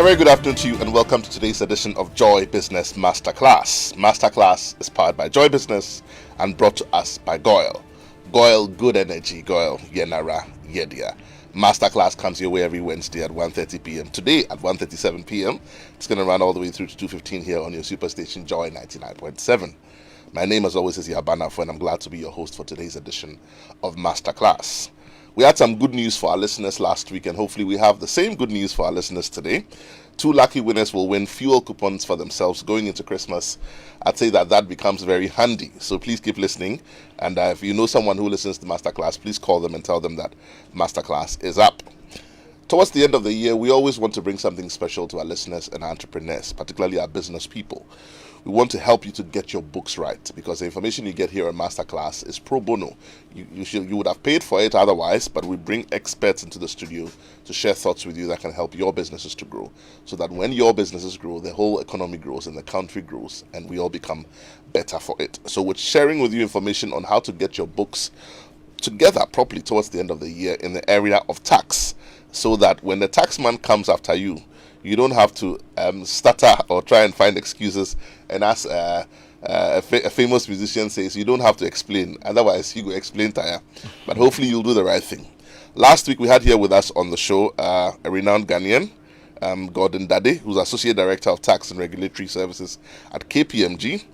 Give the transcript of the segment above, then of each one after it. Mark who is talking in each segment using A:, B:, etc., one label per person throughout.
A: very good afternoon to you and welcome to today's edition of Joy Business Masterclass. Masterclass is powered by Joy Business and brought to us by Goyle. Goyle, good energy. Goyle, Yenara, Yedia. Masterclass comes your way every Wednesday at 1:30 p.m. Today at 1:37 p.m. It's going to run all the way through to 2:15 here on your superstation Joy 99.7. My name, as always, is Yaw Anim Barnafo, and I'm glad to be your host for today's edition of Masterclass. We had some good news for our listeners last week, and hopefully we have the same good news for our listeners today. 2 lucky winners will win fuel coupons for themselves going into Christmas. I'd say that becomes very handy, so please keep listening. And if you know someone who listens to Masterclass, please call them and tell them that Masterclass is up. Towards the end of the year, we always want to bring something special to our listeners and entrepreneurs, particularly our business people. We want to help you to get your books right, because the information you get here on Masterclass is pro bono. You would have paid for it otherwise, but we bring experts into the studio to share thoughts with you that can help your businesses to grow, so that when your businesses grow, the whole economy grows and the country grows, and we all become better for it. So we're sharing with you information on how to get your books together properly towards the end of the year in the area of tax, so that when the taxman comes after you, you don't have to stutter or try and find excuses. And as a famous musician says, you don't have to explain. Otherwise, you go explain tire. But hopefully, you'll do the right thing. Last week, we had here with us on the show a renowned Ghanaian, Gordon Dardey, who's Associate Director of Tax and Regulatory Services at KPMG.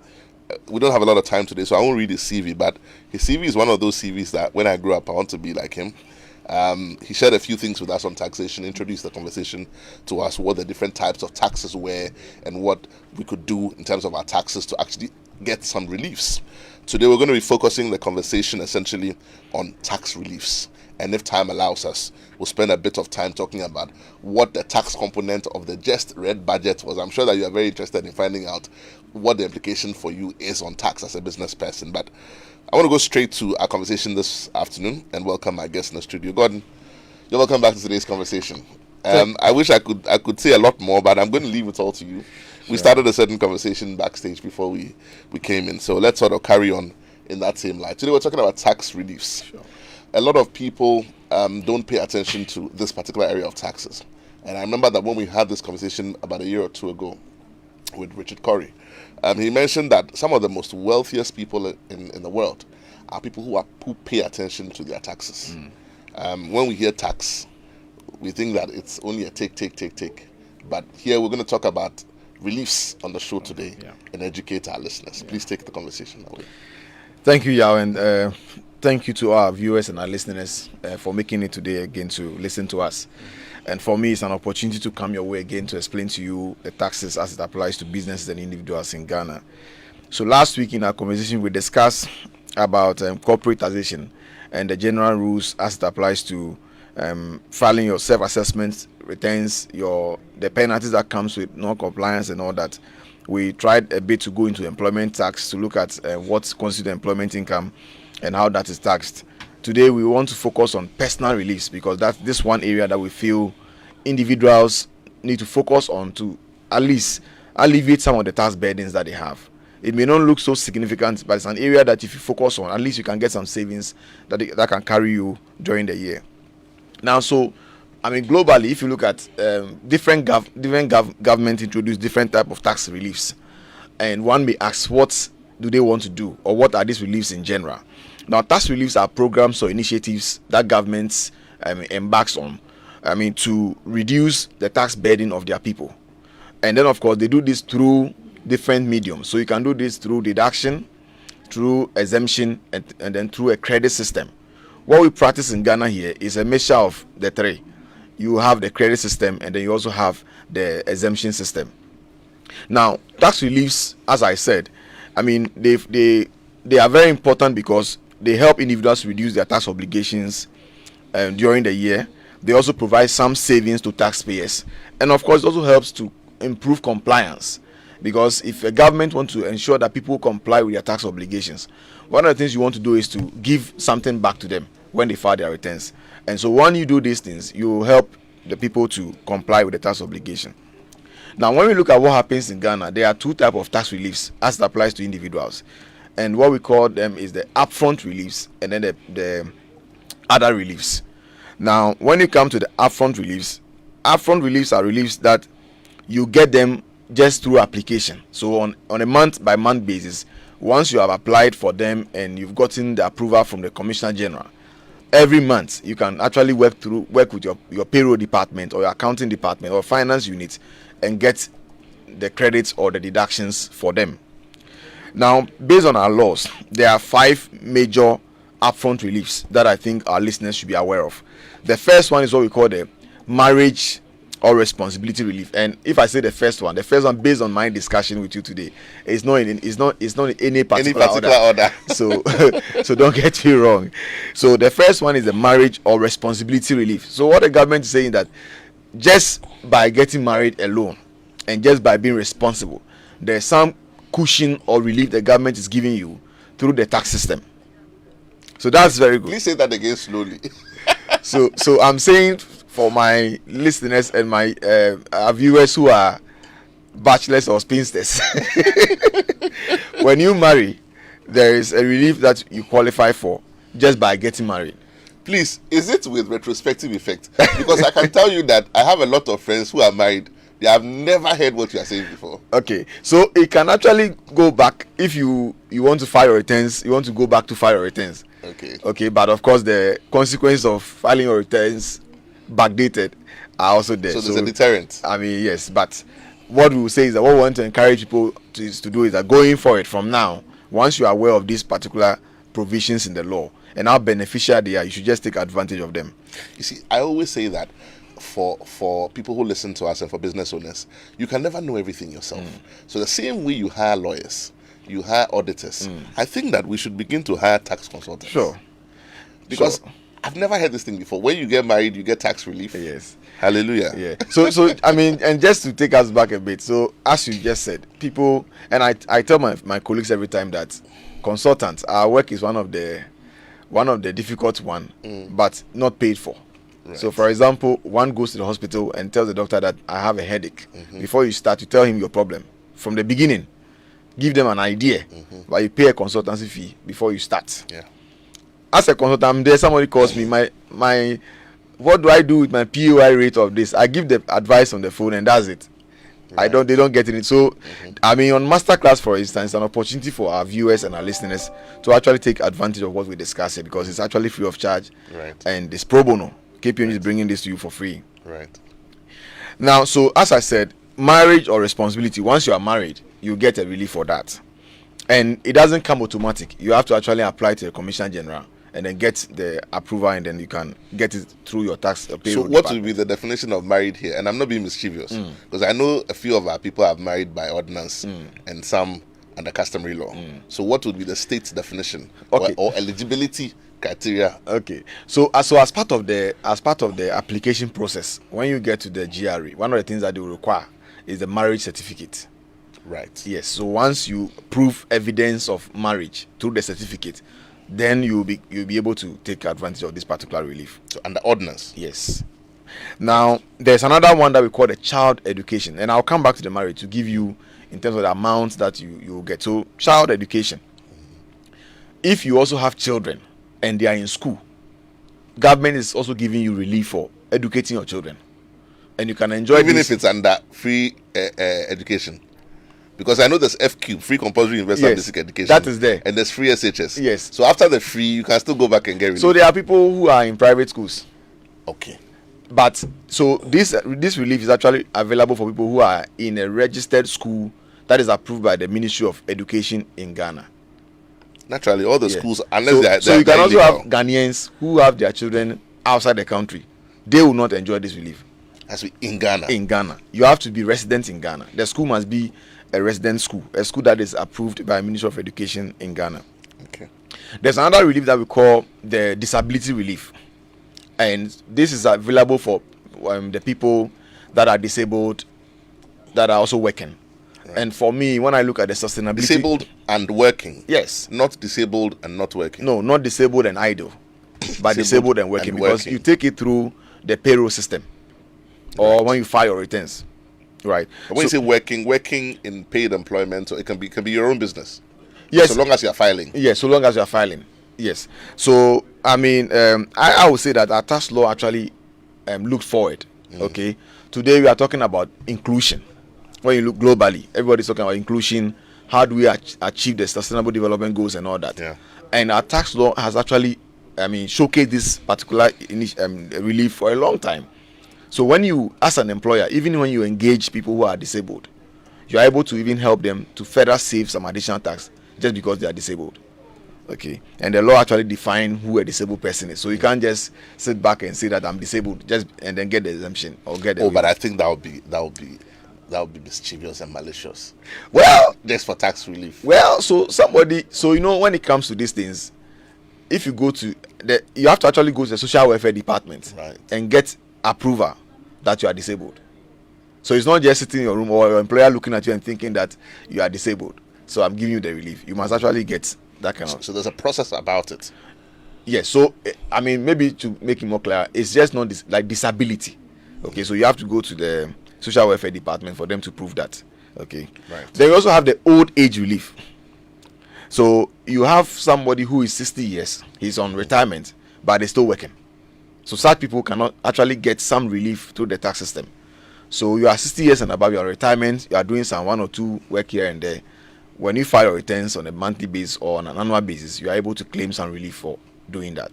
A: We don't have a lot of time today, so I won't read his CV. But his CV is one of those CVs that when I grow up, I want to be like him. He shared a few things with us on taxation, introduced the conversation to us, what the different types of taxes were and what we could do in terms of our taxes to actually get some reliefs. Today we're going to be focusing the conversation essentially on tax reliefs. And if time allows us, we'll spend a bit of time talking about what the tax component of the just read budget was. I'm sure that you are very interested in finding out what the implication for you is on tax as a business person. But I want to go straight to our conversation this afternoon and welcome my guest in the studio. Gordon, you're welcome back to today's conversation. I wish I could say a lot more, but I'm going to leave it all to you. Sure. We started a certain conversation backstage before we came in, so let's sort of carry on in that same line. Today we're talking about tax reliefs. Sure. A lot of people don't pay attention to this particular area of taxes. And I remember that when we had this conversation about a year or two ago with Richard Corey, he mentioned that some of the most wealthiest people in the world are people who pay attention to their taxes. When we hear tax, we think that it's only a take. But here we're going to talk about reliefs on the show today and educate our listeners. Please take the conversation away.
B: Thank you, Yaw, and thank you to our viewers and our listeners for making it today again to listen to us. And for me, it's an opportunity to come your way again to explain to you the taxes as it applies to businesses and individuals in Ghana. So last week in our conversation, we discussed about corporate taxation and the general rules as it applies to filing your self-assessment returns, the penalties that comes with non-compliance and all that. We tried a bit to go into employment tax to look at what constitutes employment income and how that is taxed. Today we want to focus on personal reliefs, because that's this one area that we feel individuals need to focus on to at least alleviate some of the tax burdens that they have. It may not look so significant, but it's an area that if you focus on, at least you can get some savings that can carry you during the year. Now, so globally, if you look at different government introduce different type of tax reliefs, and one may ask, what do they want to do, or what are these reliefs in general? Now, tax reliefs are programs or initiatives that governments embarks on, to reduce the tax burden of their people. And then, of course, they do this through different mediums. So you can do this through deduction, through exemption, and then through a credit system. What we practice in Ghana here is a mixture of the three. You have the credit system, and then you also have the exemption system. Now, tax reliefs, as I said, they are very important because they help individuals reduce their tax obligations during the year. They also provide some savings to taxpayers. And of course, it also helps to improve compliance, because if a government wants to ensure that people comply with their tax obligations, one of the things you want to do is to give something back to them when they file their returns. And so when you do these things, you help the people to comply with the tax obligation. Now, when we look at what happens in Ghana, there are 2 types of tax reliefs as it applies to individuals. And what we call them is the upfront reliefs and then the other reliefs. Now, when you come to the upfront reliefs are reliefs that you get them just through application. So on a month by month basis, once you have applied for them and you've gotten the approval from the Commissioner General, every month you can actually work with your payroll department or your accounting department or finance unit and get the credits or the deductions for them. Now, based on our laws, there are 5 major upfront reliefs that I think our listeners should be aware of. The first one is what we call the marriage or responsibility relief. And if I say the first one based on my discussion with you today, it's not in any particular order. So don't get me wrong. So the first one is the marriage or responsibility relief. So what the government is saying that just by getting married alone and just by being responsible, there's some cushion or relief the government is giving you through the tax system. So that's very good.
A: Please say that again slowly.
B: So I'm saying for my listeners and my viewers who are bachelors or spinsters, when you marry, there is a relief that you qualify for just by getting married.
A: Please, is it with retrospective effect? Because I can tell you that I have a lot of friends who are married. They have never heard what you are saying before.
B: Okay, so it can actually go back if you want to file your returns. You want to go back to file your returns. Okay, but of course the consequence of filing your returns backdated are also there.
A: So there's a deterrent.
B: I mean, yes, but what we will say is that what we want to encourage people to do is that going forward from now, once you are aware of these particular provisions in the law and how beneficial they are, you should just take advantage of them.
A: You see, I always say that for people who listen to us and for business owners, you can never know everything yourself. So the same way you hire lawyers, you hire auditors, I think that we should begin to hire tax consultants.
B: Sure.
A: Because I've never heard this thing before. When you get married, you get tax relief.
B: Yes.
A: Hallelujah.
B: Yeah. So I mean, and just to take us back a bit, so as you just said, people, and I tell my colleagues every time that consultants, our work is one of the difficult one, but not paid for. Right. So for example, one goes to the hospital and tells the doctor that I have a headache. Before you start, you tell him your problem from the beginning. Give them an idea, but you pay a consultancy fee before you start.
A: Yeah.
B: As a consultant, I'm there. Somebody calls me. My what do I do with my POI rate of this? I give the advice on the phone, and that's it. Right. They don't get it. So, I mean, on Masterclass, for instance, an opportunity for our viewers and our listeners to actually take advantage of what we discuss here, because it's actually free of charge.
A: Right.
B: And it's pro bono. KPMG is bringing this to you for free.
A: Right.
B: Now, so as I said, marriage or responsibility, once you are married, you get a relief for that. And it doesn't come automatic. You have to actually apply to the Commissioner General and then get the approval, and then you can get it through your tax payroll.
A: So what would be the definition of married here? And I'm not being mischievous, because I know a few of our people have married by ordinance and some under customary law. So what would be the state's definition or eligibility criteria?
B: Okay. So as part of the application process, when you get to the GRE, one of the things that they will require is the marriage certificate.
A: Right.
B: Yes. So once you prove evidence of marriage through the certificate, then you'll be able to take advantage of this particular relief.
A: So under ordinance.
B: Yes. Now there's another one that we call the child education, and I'll come back to the marriage to give you in terms of the amount that you get. So child education. If you also have children and they are in school, government is also giving you relief for educating your children, and you can enjoy
A: even if it's under free education. Because I know there's FQ, free compulsory universal basic education.
B: That is there.
A: And there's free SHS.
B: Yes.
A: So after the free, you can still go back and get relief.
B: So there are people who are in private schools.
A: Okay.
B: But so this relief is actually available for people who are in a registered school that is approved by the Ministry of Education in Ghana.
A: Naturally, all the schools, unless
B: so you can also have Ghanaians who have their children outside the country. They will not enjoy this relief.
A: Has to be in Ghana.
B: In Ghana. You have to be resident in Ghana. The school must be a resident school, a school that is approved by Ministry of Education in Ghana.
A: Okay.
B: There's another relief that we call the disability relief, and this is available for the people that are disabled that are also working. Right. And for me, when I look at the sustainability,
A: disabled and working.
B: Yes.
A: Not disabled and not working.
B: No, not disabled and idle, but disabled and working, because you take it through the payroll system, or when you file your returns. Right.
A: But when you say working in paid employment, so it can be your own business.
B: Yes.
A: So long as you are filing.
B: Yes, so long as you are filing. Yes. So I mean, I would say that our tax law actually looks forward. Okay. Today we are talking about inclusion. when you look globally, everybody's talking about inclusion. How do we achieve the sustainable development goals and all that?
A: Yeah.
B: And our tax law has actually, showcased this particular relief for a long time. So when you, as an employer, even when you engage people who are disabled, you are able to even help them to further save some additional tax just because they are disabled. Okay, and the law actually define who a disabled person is. So you can't just sit back and say that I'm disabled, and then get the exemption or get the.
A: Oh, but I think that would be mischievous and malicious.
B: Well,
A: just for tax relief.
B: Well, so when it comes to these things, if you go to you have to actually go to the social welfare department,
A: right,
B: and get approval that you are disabled. So it's not just sitting in your room or your employer looking at you and thinking that you are disabled. So I'm giving you the relief. You must actually get that kind of.
A: So there's a process about it.
B: Yes. So maybe to make it more clear, it's just not like disability. Okay. So you have to go to the social welfare department for them to prove that. Okay.
A: Right.
B: Then you also have the old age relief. So you have somebody who is 60 years, he's on retirement, but they're still working. So such people cannot actually get some relief through the tax system. So you are 60 years and above, you are retirement, you are doing some 1 or 2 work here and there. When you file your returns on a monthly basis or on an annual basis, you are able to claim some relief for doing that.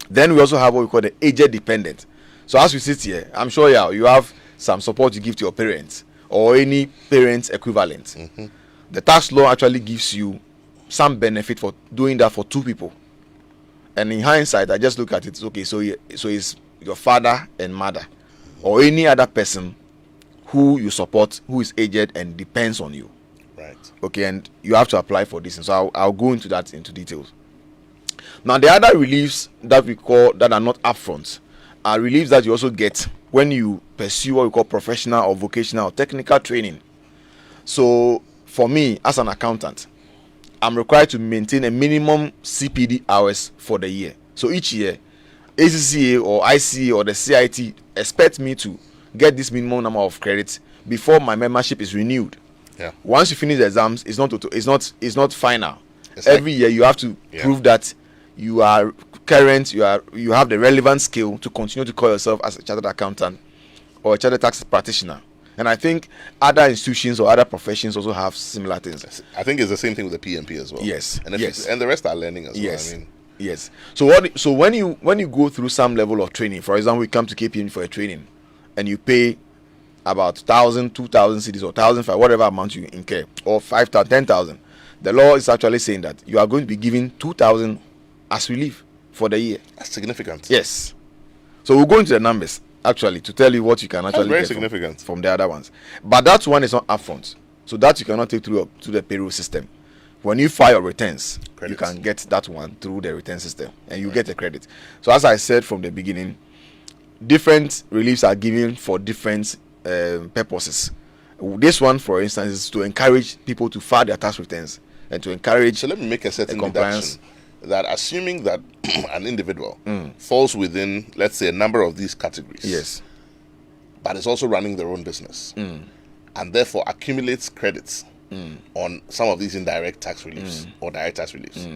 B: Then we also have what we call the aged dependent. So as we sit here, I'm sure you have some support you give to your parents or any parents equivalent.
A: Mm-hmm.
B: The tax law actually gives you some benefit for doing that for 2 people. And in hindsight, I just look at it. Okay, so it's your father and mother, or any other person who you support who is aged and depends on you.
A: Right.
B: Okay, and you have to apply for this. And so I'll go into details. Now, the other reliefs that we call that are not upfront are reliefs that you also get when you pursue what we call professional or vocational or technical training. So for me, as an accountant, I'm required to maintain a minimum CPD hours for the year. So each year, ACCA or ICA or the CIT expect me to get this minimum number of credits before my membership is renewed.
A: Yeah.
B: Once you finish the exams, it's not final.
A: It's
B: Every year you have to prove that you are current, you have the relevant skill to continue to call yourself as a chartered accountant or a chartered tax practitioner. And I think other institutions or other professions also have similar things.
A: I think it's the same thing with the PMP as well.
B: Yes.
A: And the rest are learning as
B: yes.
A: well.
B: Yes. So when you go through some level of training, for example, we come to KPMG for a training, and you pay about 1,000, 2,000 cedis or 1,005, whatever amount you incur, or 5,000, 10,000. The law is actually saying that you are going to be given 2,000 as relief for the year.
A: That's significant.
B: Yes. So we'll go into the numbers actually to tell you what you can actually
A: very
B: get
A: significant
B: from the other ones. But that one is not upfront. So that you cannot take through to the payroll system. When you file your returns, you can get that one through the return system and you get a credit. So as I said from the beginning, different reliefs are given for different purposes. This one, for instance, is to encourage people to file their tax returns and to encourage.
A: So let me make a certain
B: compliance.
A: deduction that assuming that an individual falls within, let's say, a number of these categories,
B: yes,
A: but is also running their own business, and therefore accumulates credits on some of these indirect tax reliefs or direct tax reliefs,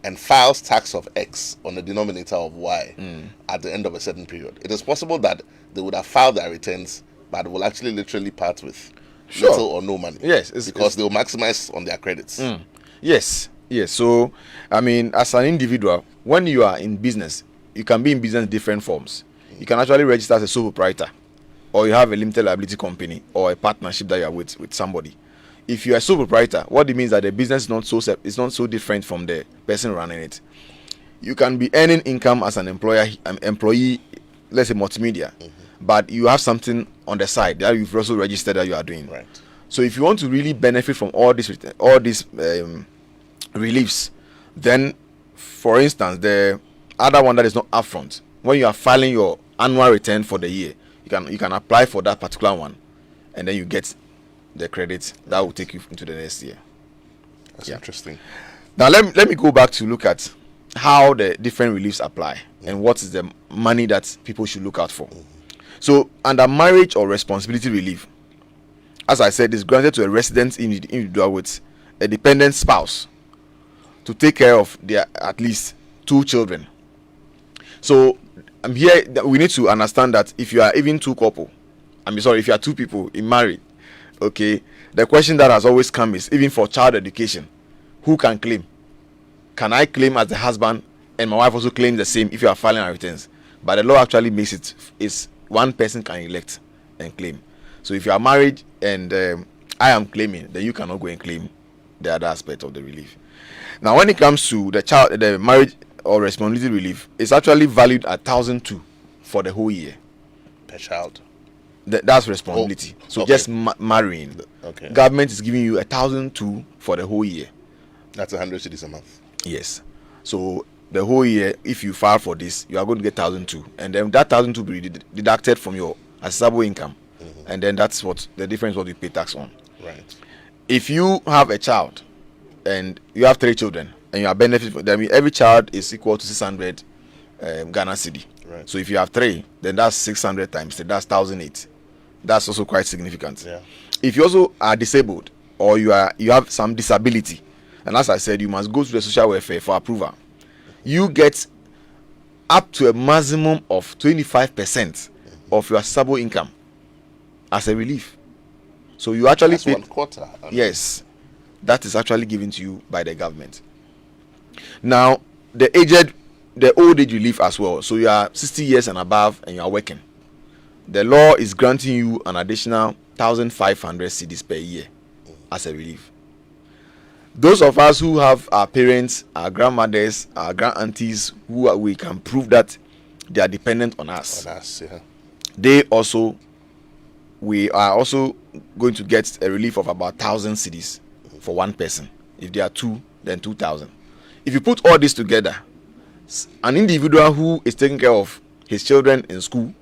A: and files tax of X on the denominator of Y at the end of a certain period, it is possible that they would have filed their returns, but will actually literally part with little or no money.
B: Yes,
A: because they will maximize on their credits.
B: Yes. So, as an individual, when you are in business, you can be in business in different forms. You can actually register as a sole proprietor, or you have a limited liability company or a partnership that you are with somebody. If you are a sole proprietor, what it means that the business is not so different from the person running it. You can be earning income as an employee, let's say multimedia, but you have something on the side that you've also registered that you are doing.
A: Right.
B: So if you want to really benefit from all these reliefs, then, for instance, the other one that is not upfront, when you are filing your annual return for the year, you can apply for that particular one, and then you get the credit that will take you into the next year.
A: That's interesting.
B: Now let me go back to look at how the different reliefs apply and what is the money that people should look out for. So under marriage or responsibility relief, as I said, is granted to a resident individual with a dependent spouse to take care of their at least 2 children. So here we need to understand that if you are even if you are 2 people in marriage, Okay, the question that has always come is, even for child education, who can claim? Can I claim as the husband, and my wife also claims the same if you are filing our returns? But the law actually makes it is one person can elect and claim. So if you are married and I am claiming, then you cannot go and claim the other aspect of the relief. Now, when it comes to the marriage or responsibility relief, it's actually valued at 1,002 for the whole year
A: per child.
B: That's responsibility. So
A: okay.
B: Just marrying.
A: Okay.
B: Government is giving you 1,002 for the whole year.
A: That's 100 cedis a month.
B: Yes. So the whole year, if you file for this, you are going to get 1,002, and then that 1,002 will be deducted from your assessable income, and then that's what the difference what you pay tax on.
A: Right.
B: If you have a child and you have 3 children and you are benefiting from them, every child is equal to 600 Ghana cedi.
A: Right.
B: So if you have 3, then that's 600 times 3, that's 1,008. That's also quite significant.
A: Yeah.
B: If you also are disabled or you have some disability, and as I said, you must go to the social welfare for approval, you get up to a maximum of 25% of your assessable income as a relief. So you actually
A: that's
B: pay
A: 1/4.
B: Yes, that is actually given to you by the government. Now, the old age relief as well. So you are 60 years and above and you are working. The law is granting you an additional 1,500 cedis per year as a relief. Those of us who have our parents, our grandmothers, our grand aunties, we can prove that they are dependent on us.
A: Yeah.
B: We are also going to get a relief of about 1,000 cedis for one person. If there are 2, then 2,000. If you put all this together, an individual who is taking care of his children in school,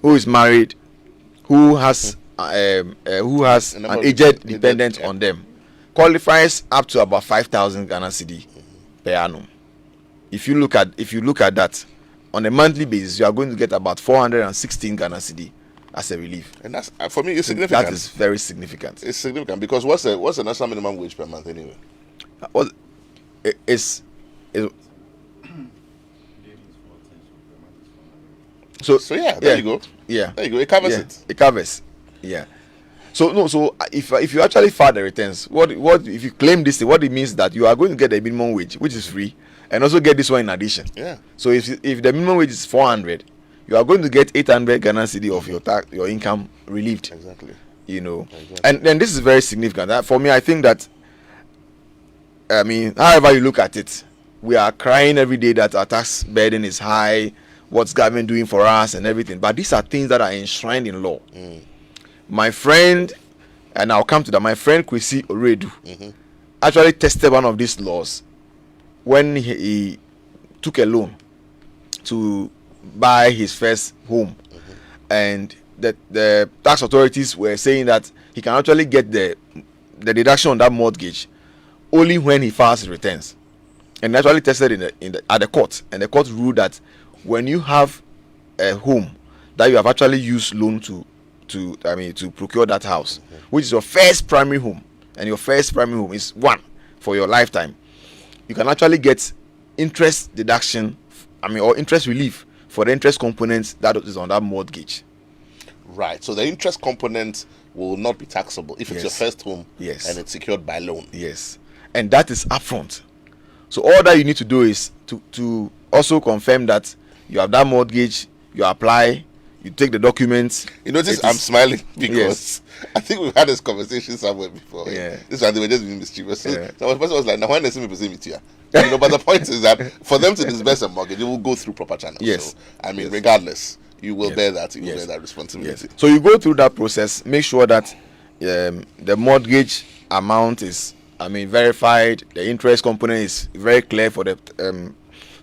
B: who is married, who has an aged dependent on them, qualifies up to about 5,000 Ghana cedi per annum. If you look at that on a monthly basis, you are going to get about 416 Ghana cedi as a relief.
A: And that's, for me, it's significant.
B: That is very significant.
A: It's significant because what's the national minimum wage per month anyway?
B: Well, it's
A: so yeah, there you go.
B: Yeah,
A: there you go. It covers it.
B: It covers. Yeah. So if you actually file the returns, what if you claim this thing, what it means that you are going to get the minimum wage, which is free, and also get this one in addition.
A: Yeah.
B: So if the minimum wage is 400, you are going to get 800 Ghana cedi of your income relieved.
A: Exactly.
B: You know,
A: exactly.
B: And this is very significant. For me, I think that, however you look at it, we are crying every day that our tax burden is high, what's government doing for us and everything. But these are things that are enshrined in law. My friend, and I'll come to that, my friend Kwesi Oredu actually tested one of these laws when he took a loan to buy his first home. And the tax authorities were saying that he can actually get the deduction on that mortgage only when he files his returns. And actually tested at the court, and the court ruled that when you have a home that you have actually used loan to procure that house, which is your first primary home, and your first primary home is one for your lifetime, you can actually get interest deduction, or interest relief for the interest components that is on that mortgage.
A: Right. So the interest component will not be taxable if it's your first home and it's secured by loan.
B: Yes. And that is upfront. So all that you need to do is to also confirm that you have that mortgage, you apply, you take the documents.
A: You notice I'm smiling because I think we've had this conversation somewhere before. Yeah. This one, they were just being mischievous. So the person was like, now when they see me present it to you. But the point is that for them to disburse a mortgage, it will go through proper channels.
B: Yes.
A: So, regardless, you will bear that. You will bear that responsibility.
B: Yes. So you go through that process, make sure that the mortgage amount is, verified. The interest component is very clear for the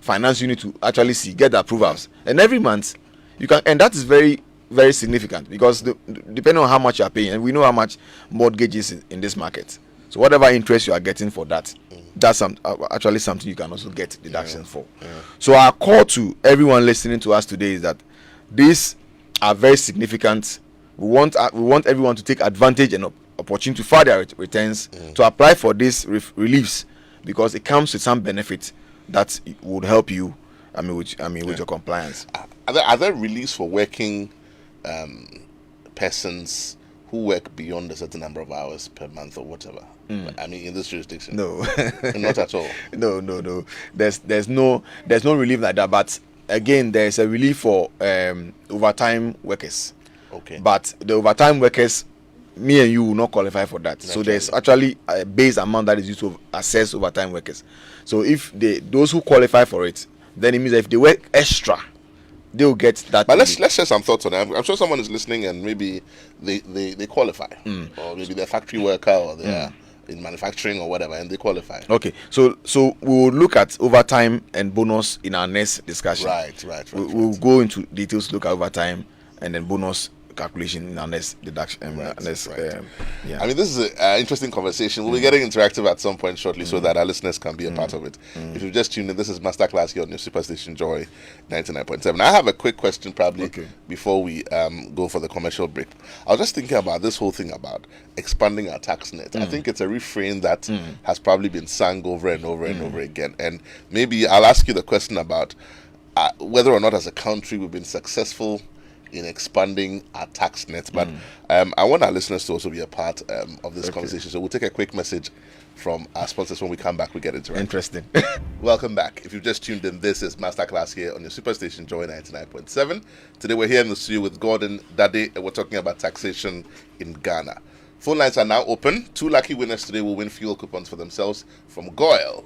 B: finance unit to actually get the approvals. And every month, you can, and that is very, very significant because depending on how much you are paying, and we know how much mortgage is in this market. So whatever interest you are getting for that, that's actually something you can also get deductions for. So our call to everyone listening to us today is that these are very significant. We want everyone to take advantage and opportunity to file their returns, to apply for these reliefs, because it comes with some benefit that would help you. With your compliance.
A: Are there reliefs for working persons who work beyond a certain number of hours per month or whatever. I mean, in this jurisdiction,
B: No,
A: not at all.
B: no. There's no relief like that. But again, there's a relief for overtime workers.
A: Okay.
B: But the overtime workers, me and you will not qualify for that. So there's actually a base amount that is used to assess overtime workers. So if those who qualify for it, then it means that if they work extra, they'll get that.
A: But let's share some thoughts on that. I'm sure someone is listening and maybe they qualify, or maybe they're a factory worker or they're in manufacturing or whatever, and they qualify.
B: Okay, so we'll look at overtime and bonus in our next discussion.
A: Right.
B: We'll go into details to look at overtime and then bonus calculation in our next deduction.
A: I mean, this is an interesting conversation. We'll be getting interactive at some point shortly so that our listeners can be a part of it. If you've just tuned in, this is Masterclass here on your Superstation Joy 99.7. I have a quick question probably before we go for the commercial break. I was just thinking about this whole thing about expanding our tax net. I think it's a refrain that has probably been sung over and over and over again. And maybe I'll ask you the question about whether or not as a country we've been successful in expanding our tax net, but I want our listeners to also be a part of this conversation. So we'll take a quick message from our sponsors. When we come back, we get into it.
B: Interesting.
A: Welcome back. If you've just tuned in, this is Masterclass here on your Superstation Joy 99.7. Today we're here in the studio with Gordon Dardey, and we're talking about taxation in Ghana. Phone lines are now open. 2 lucky winners today will win fuel coupons for themselves from Goyle.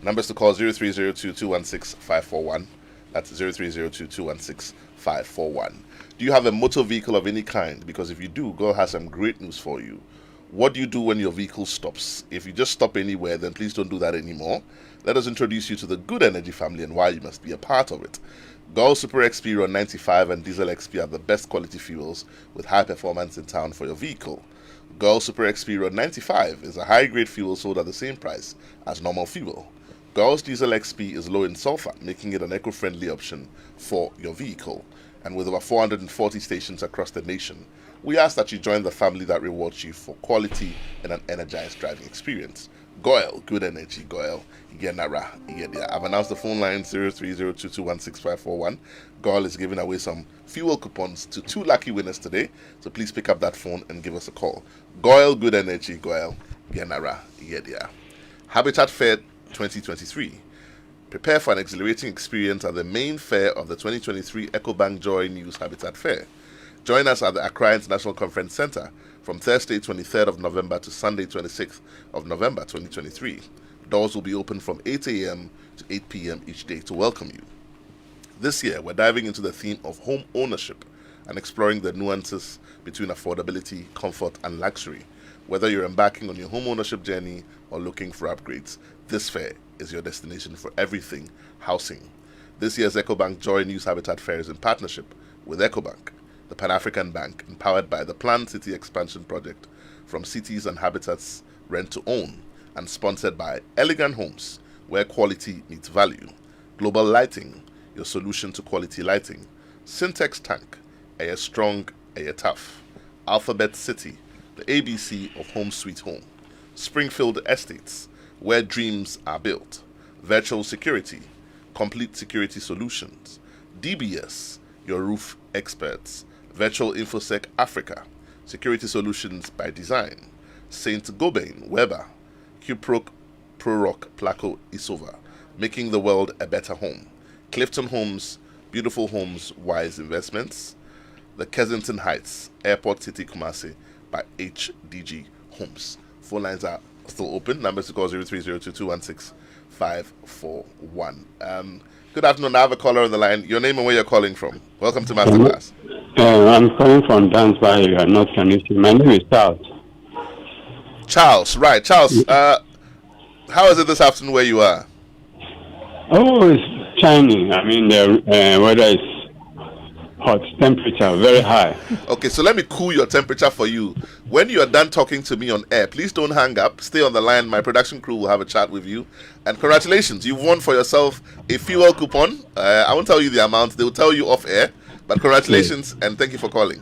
A: Numbers to call 0302-216-541. That's 0302-216-541. Do you have a motor vehicle of any kind? Because if you do, God has some great news for you. What do you do when your vehicle stops? If you just stop anywhere, then please don't do that anymore. Let us introduce you to the Good Energy family and why you must be a part of it. Gold Super XP Ron 95 and Diesel XP are the best quality fuels with high performance in town for your vehicle. Gold Super XP Ron 95 is a high-grade fuel sold at the same price as normal fuel. Gold's Diesel XP is low in sulfur, making it an eco-friendly option for your vehicle. And with over 440 stations across the nation, we ask that you join the family that rewards you for quality and an energized driving experience. Goyle, Good Energy, Goyle, Yenara, Yedia. I've announced the phone line 0302216541. Goyle is giving away some fuel coupons to 2 lucky winners today, so please pick up that phone and give us a call. Goyle, Good Energy, Goyle, Yenara, Yedia. Habitat Fair 2023. Prepare for an exhilarating experience at the main fair of the 2023 EcoBank Joy News Habitat Fair. Join us at the Accra International Conference Center from Thursday 23rd of November to Sunday 26th of November 2023. Doors will be open from 8 a.m. to 8 p.m. each day to welcome you. This year, we're diving into the theme of home ownership and exploring the nuances between affordability, comfort, and luxury. Whether you're embarking on your home ownership journey or looking for upgrades, this fair is your destination for everything housing. This year's EcoBank Joy News Habitat Fair is in partnership with EcoBank, the Pan-African Bank, empowered by the Planned City Expansion Project from Cities and Habitats Rent to Own, and sponsored by Elegant Homes, where quality meets value, Global Lighting, your solution to quality lighting, Syntex Tank, a strong, a tough, Alphabet City, the ABC of Home Sweet Home, Springfield Estates, where dreams are built, Virtual Security, Complete Security Solutions, DBS, your roof experts, Virtual InfoSec Africa, Security Solutions by Design, Saint Gobain Weber, Cuproc Prorock Placo Isova, making the world a better home, Clifton Homes, Beautiful Homes, Wise Investments, the Kensington Heights, Airport City Kumasi by HDG Homes. Phone lines are still open. Numbers to call 0302-216-541. Good afternoon. I have a caller on the line. Your name and where you're calling from. Welcome to Masterclass.
C: I'm calling from Dansby, North Carolina. My name is Charles.
A: Charles, right. Charles, how is it this afternoon where you are?
C: Oh, it's shining. I mean, the weather is hot, temperature very high.
A: Okay, so let me cool your temperature for you. When you are done talking to me on air, please don't hang up. Stay on the line. My production crew will have a chat with you. And congratulations, you've won for yourself a fuel coupon. I won't tell you the amount. They will tell you off air. But congratulations, and thank you for calling.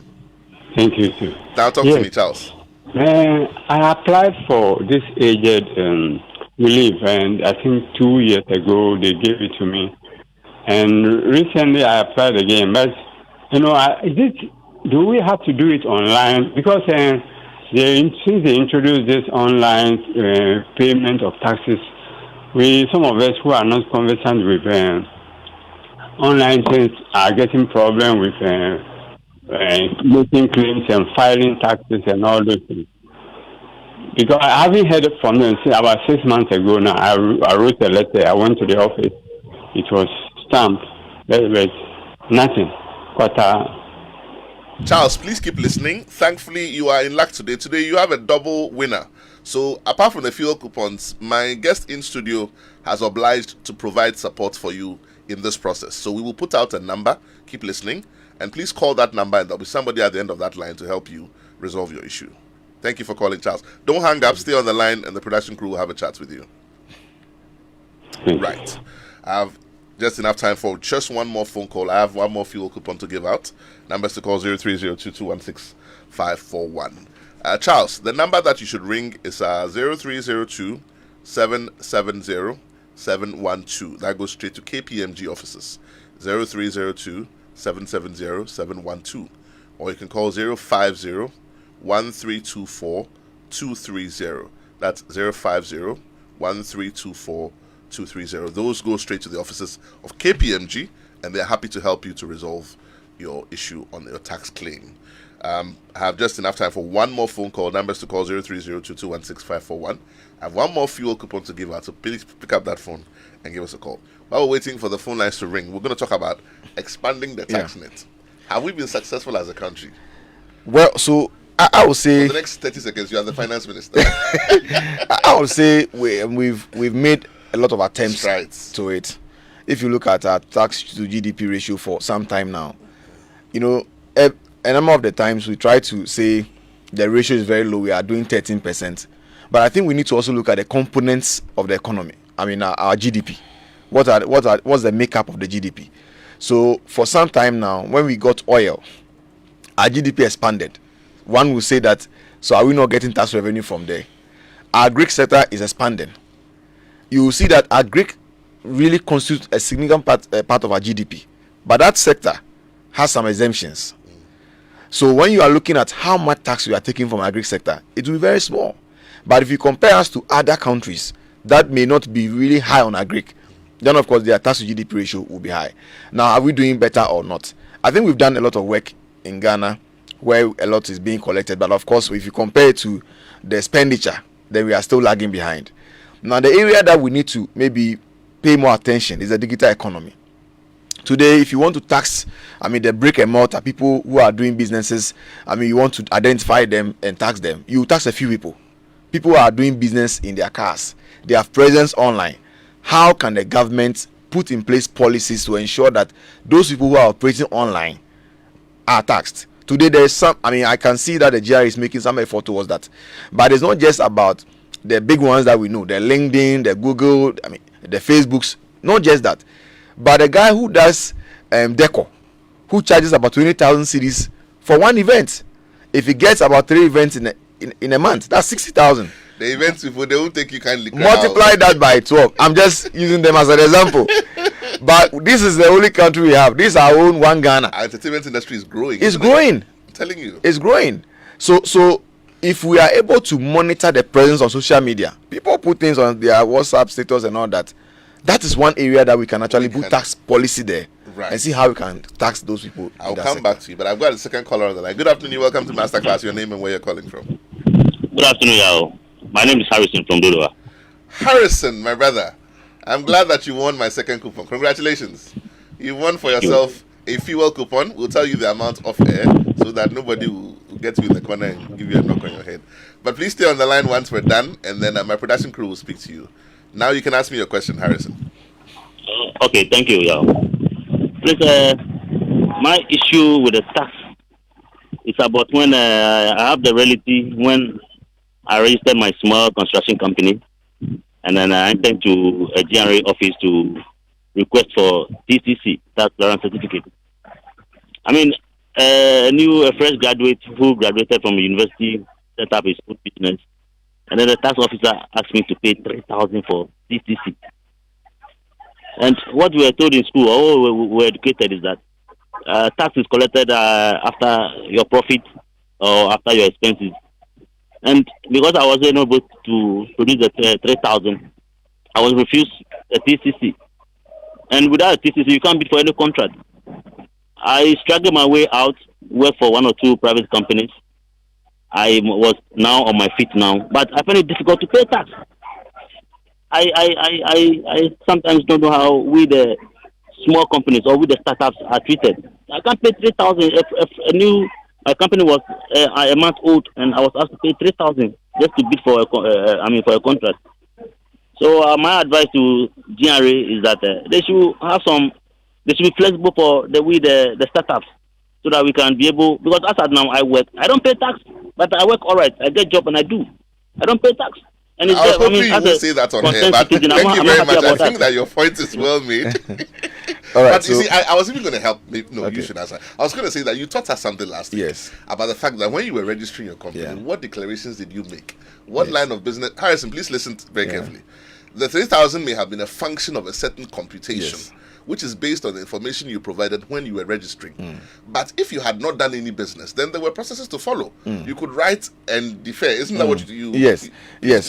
C: Thank you, too.
A: Now talk to me, Charles.
C: I applied for this aged relief, and I think 2 years ago they gave it to me. And recently I applied again, but do we have to do it online? Because since they introduced this online payment of taxes, some of us who are not conversant with online things are getting problem with making claims and filing taxes and all those things. Because I haven't heard from them since about 6 months ago now. I wrote a letter. I went to the office. It was stamped. But nothing.
A: Charles, please keep listening. Thankfully, you are in luck today. Today, you have a double winner. So, apart from the fuel coupons, my guest in studio has obliged to provide support for you in this process. So, we will put out a number. Keep listening. And please call that number, and there'll be somebody at the end of that line to help you resolve your issue. Thank you for calling, Charles. Don't hang up. Stay on the line, and the production crew will have a chat with you. Right. I have just enough time for just one more phone call. I have one more fuel coupon to give out. Numbers to call 0302216541. Charles, the number that you should ring is 0302-770-712. That goes straight to KPMG offices. 0302-770-712. Or you can call 050-1324-230. That's 050-1324-230. Those go straight to the offices of KPMG, and they're happy to help you to resolve your issue on your tax claim. I have just enough time for one more phone call. Numbers to call 0302216541. I have one more fuel coupon to give out, so please pick up that phone and give us a call. While we're waiting for the phone lines to ring, we're going to talk about expanding the tax net. Have we been successful as a country?
B: Well, so I would say...
A: For the next 30 seconds, you are the finance minister.
B: I would say we've made a lot of attempts to it. If you look at our tax to GDP ratio for some time now, a number of the times we try to say the ratio is very low, we are doing 13%. But I think we need to also look at the components of the economy. I mean, our GDP. What's the makeup of the GDP? So for some time now, when we got oil, our GDP expanded. One will say that, so are we not getting tax revenue from there? Our Greek sector is expanding. You will see that our Greek really constitutes a significant part of our GDP. But that sector has some exemptions. So when you are looking at how much tax we are taking from our Greek sector, it will be very small. But if you compare us to other countries that may not be really high on our Greek, then of course their tax to GDP ratio will be high. Now, are we doing better or not? I think we've done a lot of work in Ghana where a lot is being collected. But of course, if you compare it to the expenditure, then we are still lagging behind. Now, the area that we need to maybe pay more attention is the digital economy. Today, if you want to tax, the brick and mortar, people who are doing businesses, you want to identify them and tax them, you tax a few people. People who are doing business in their cars, they have presence online. How can the government put in place policies to ensure that those people who are operating online are taxed? Today, there is some, I can see that the GRA is making some effort towards that. But it's not just about the big ones that we know, the LinkedIn, the Google, the Facebooks, not just that. But the guy who does decor, who charges about 20,000 cedis for one event, if he gets about 3 events in a month, that's 60,000.
A: The events people, they won't take you kindly.
B: Multiply that by 12. I'm just using them as an example. But this is the only country we have. This is our own one Ghana.
A: Our entertainment industry is growing.
B: It's growing.
A: I'm telling you.
B: It's growing. So if we are able to monitor the presence of social media, people put things on their WhatsApp status and all that. That is one area that we can actually put tax policy there, and see how we can tax those people.
A: I'll come back to you, but I've got a second caller on the line. Good afternoon. Welcome to Masterclass. Your name and where you're calling from.
D: Good afternoon, Yaw. My name is Harrison from Dodowa.
A: Harrison, my brother. I'm glad that you won my second coupon. Congratulations. You won for yourself a fuel coupon. We'll tell you the amount off air so that nobody will get you in the corner and give you a knock on your head. But please stay on the line once we're done, and then my production crew will speak to you. Now you can ask me your question, Harrison.
D: Okay, thank you, Yaw. Please, my issue with the tax is about when I have the relative when I registered my small construction company, and then I entered to a GRA office to request for TCC, tax clearance certificate. A fresh graduate who graduated from university set up his own business, and then the tax officer asked me to pay 3,000 for TCC. And what we were told in school, we were educated, is that tax is collected after your profit or after your expenses. And because I wasn't able to produce the 3,000, I was refused a TCC. And without a TCC, you can't bid for any contract. I struggled my way out, worked for one or two private companies. I was now on my feet now, but I find it difficult to pay tax. I sometimes don't know how we the small companies or we the startups are treated. I can't pay 3,000 if my company was a month old and I was asked to pay 3,000 just to bid for for a contract. So my advice to GRA is that they should be flexible for the startups so that we can be able, because as at now I don't pay tax, but I work all right. I get job and I do. I don't pay tax. And it's
A: you will say that on air, but thank you very much. I think that your point is well made.
B: All right,
A: but you see, I was even going to help. No, okay. You should answer. I was going to say that you taught us something last week about the fact that when you were registering your company, what declarations did you make? What line of business? Harrison, please listen very carefully. The 3,000 may have been a function of a certain computation, which is based on the information you provided when you were registering. But if you had not done any business, then there were processes to follow. You could write and defer. Isn't that what you?
B: Yes.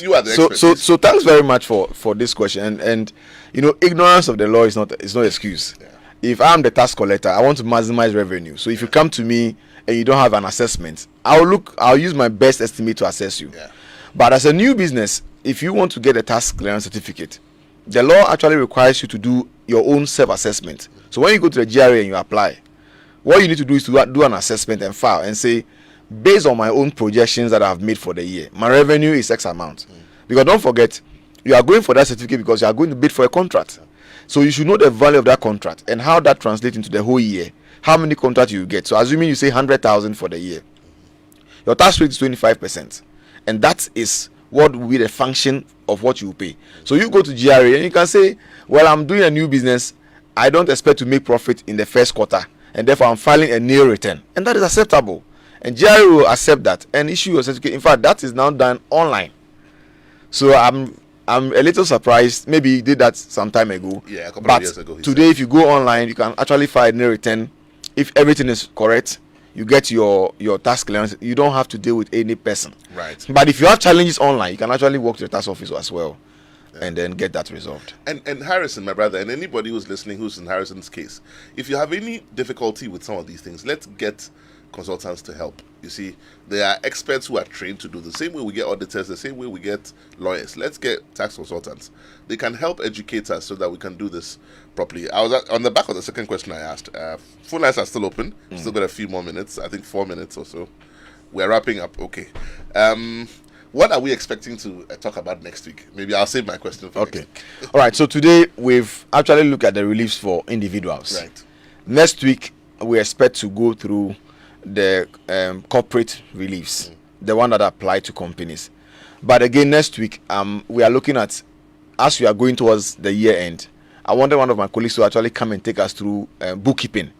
A: You are the expert.
B: So thanks very much for this question. And ignorance of the law is not excuse. Yeah. If I'm the tax collector, I want to maximize revenue. So if you come to me and you don't have an assessment, I'll use my best estimate to assess you. Yeah. But as a new business, if you want to get a tax clearance certificate, the law actually requires you to do your own self-assessment. So when you go to the GRA and you apply, what you need to do is to do an assessment and file and say, based on my own projections that I've made for the year, my revenue is X amount. Because don't forget, you are going for that certificate because you are going to bid for a contract. So you should know the value of that contract and how that translates into the whole year, how many contracts you get. So assuming you say 100,000 for the year, your tax rate is 25%. And that is what will be the function of what you pay. So you go to GRA and you can say, well, I'm doing a new business. I don't expect to make profit in the first quarter, and therefore I'm filing a nil return. And that is acceptable. And GRA will accept that and issue your certificate. In fact, that is now done online. So I'm a little surprised. Maybe he did that some time ago.
A: Yeah, a couple of years ago.
B: Today, if you go online, you can actually file a nil return. If everything is correct, you get your tax clearance. You don't have to deal with any person.
A: Right.
B: But if you have challenges online, you can actually walk to the tax office as well and then get that resolved.
A: And Harrison, my brother, and anybody who's listening who's in Harrison's case, if you have any difficulty with some of these things, let's get consultants to help. You see, there are experts who are trained to do the same way we get auditors, the same way we get lawyers. Let's get tax consultants. They can help educate us so that we can do this properly. I was on the back of the second question I asked. Phone lines are still open. Still got a few more minutes. I think 4 minutes or so. We're wrapping up. Okay. What are we expecting to talk about next week? Maybe I'll save my question for next week.
B: All right. So today we've actually looked at the reliefs for individuals.
A: Right.
B: Next week we expect to go through the corporate reliefs, the one that apply to companies. But again, next week we are looking at, as we are going towards the year end, I wanted one of my colleagues to actually come and take us through bookkeeping.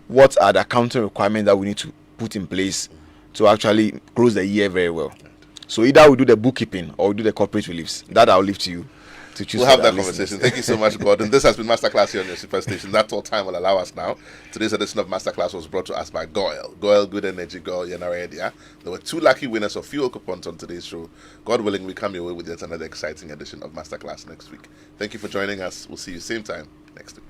B: What are the accounting requirements that we need to put in place to actually close the year very well? So either we do the bookkeeping or we do the corporate reliefs. That I'll leave to you to choose.
A: We'll have that conversation. Thank you so much, Gordon. This has been Masterclass here on your Superstation. That's all time will allow us now. Today's edition of Masterclass was brought to us by Goyle. Goyle Good Energy, Goyle Yenaraedia. There were 2 lucky winners of fuel coupons on today's show. God willing, we come your way with yet another exciting edition of Masterclass next week. Thank you for joining us. We'll see you same time next week.